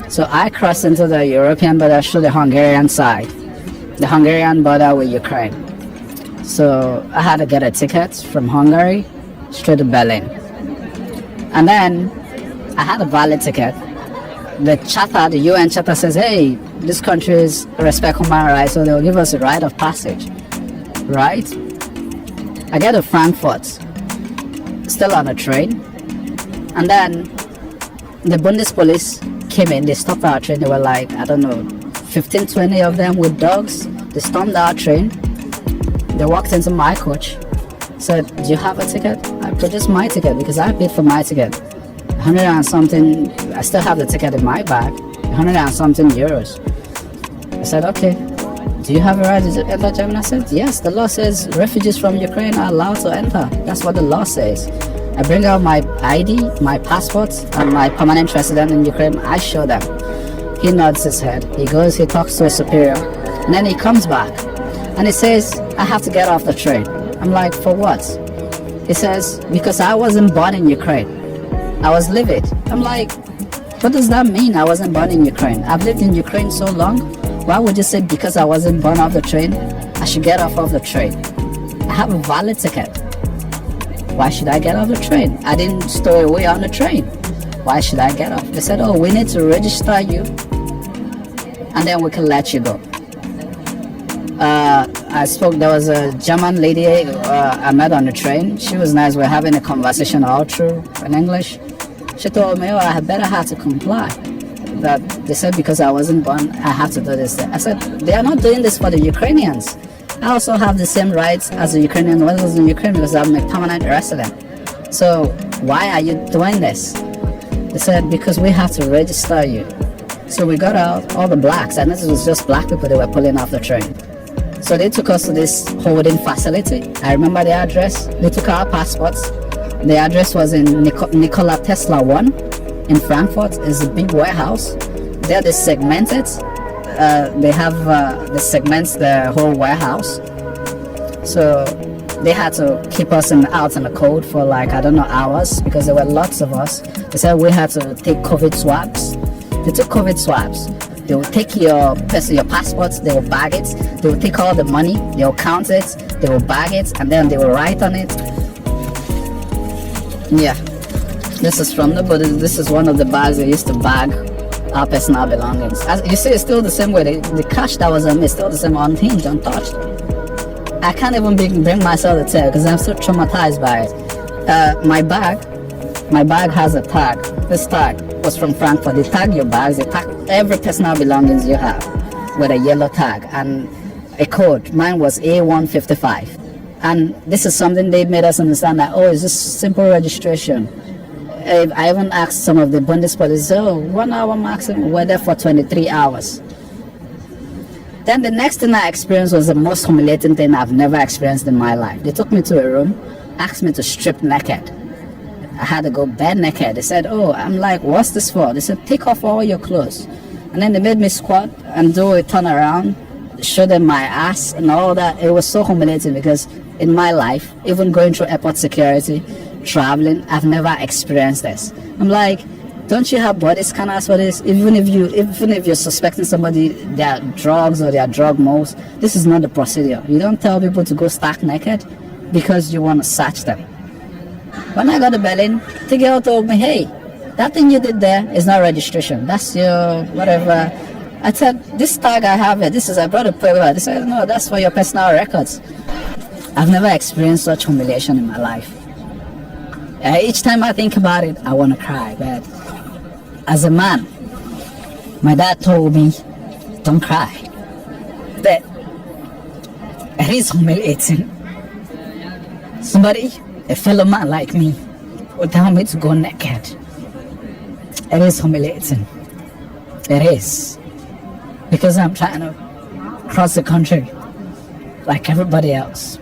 So I crossed into the European border through the Hungarian side, the Hungarian border with Ukraine. So I had to get a ticket from Hungary straight to Berlin. And then I had a valid ticket. The charter, the UN charter says, hey, these countries respect human rights, so they'll give us a right of passage, right? I get to Frankfurt, still on a train, and then the Bundespolice came in, they stopped our train, they were like, I don't know, 15, 20 of them with dogs. They stormed our train, they walked into my coach, said, do you have a ticket? I produced my ticket because I paid for my ticket. 100 and something, I still have the ticket in my bag, 100 and something euros. I said, okay, do you have a right to enter Germany? I said, yes, the law says refugees from Ukraine are allowed to enter. That's what the law says. I bring out my ID, my passport, and my permanent resident in Ukraine. I show them. He nods his head. He goes, he talks to his superior, and then he comes back, and he says, I have to get off the train. I'm like, for what? He says, because I wasn't born in Ukraine. I was livid. I'm like, what does that mean? I wasn't born in Ukraine. I've lived in Ukraine so long. Why would you say because I wasn't born off the train, I should get off of the train? I have a valid ticket. Why should I get off the train? I didn't stow away on the train. Why should I get off? They said, oh, we need to register you and then we can let you go. There was a German lady I met on the train. She was nice. We're having a conversation all through in English. She told me, oh, I better have to comply. That they said because I wasn't born, I have to do this. I said, they are not doing this for the Ukrainians. I also have the same rights as a Ukrainian when I was in Ukraine because I'm a permanent resident. So why are you doing this? They said, because we have to register you. So we got out, all the blacks, and this was just black people that were pulling off the train. So they took us to this holding facility. I remember the address. They took our passports. The address was in Nikola Tesla 1 in Frankfurt. It's a big warehouse. There they segment it. They have the segments the whole warehouse. So they had to keep us out in the cold for like, I don't know, hours because there were lots of us. They said we had to take COVID swabs. They took COVID swabs. They will take your passports, they will bag it, they will take all the money, they will count it, they will bag it, and then they will write on it. Yeah, this is from the Buddha. This is one of the bags they used to bag our personal belongings. As you see, it's still the same way. The cash that was on me is still the same, unhinged, untouched. I can't even bring myself to tell because I'm so traumatized by it. My bag has a tag. This tag was from Frankfurt. They tag your bags, they tag every personal belongings you have with a yellow tag and a code. Mine was A155. And this is something they made us understand that, oh, it's just simple registration. I even asked some of the Bundespolice, oh, 1 hour maximum, we're there for 23 hours. Then the next thing I experienced was the most humiliating thing I've never experienced in my life. They took me to a room, asked me to strip naked. I had to go bare naked. They said, oh, I'm like, what's this for? They said, take off all your clothes. And then they made me squat and do a turn around, show them my ass and all that. It was so humiliating because in my life, even going through airport security, traveling, I've never experienced this. I'm like, don't you have body scanners for this? Even if you're suspecting somebody, they are drugs or they are drug moles, this is not the procedure. You don't tell people to go stark naked because you want to search them. When I got to Berlin, the girl told me, hey, that thing you did there is not registration. That's your whatever. I said, this tag I have it. I brought a paper. They said, no, that's for your personal records. I've never experienced such humiliation in my life. Each time I think about it, I want to cry. But as a man, my dad told me, don't cry. But it is humiliating. Somebody, a fellow man like me, would tell me to go naked. It is humiliating. It is. Because I'm trying to cross the country like everybody else.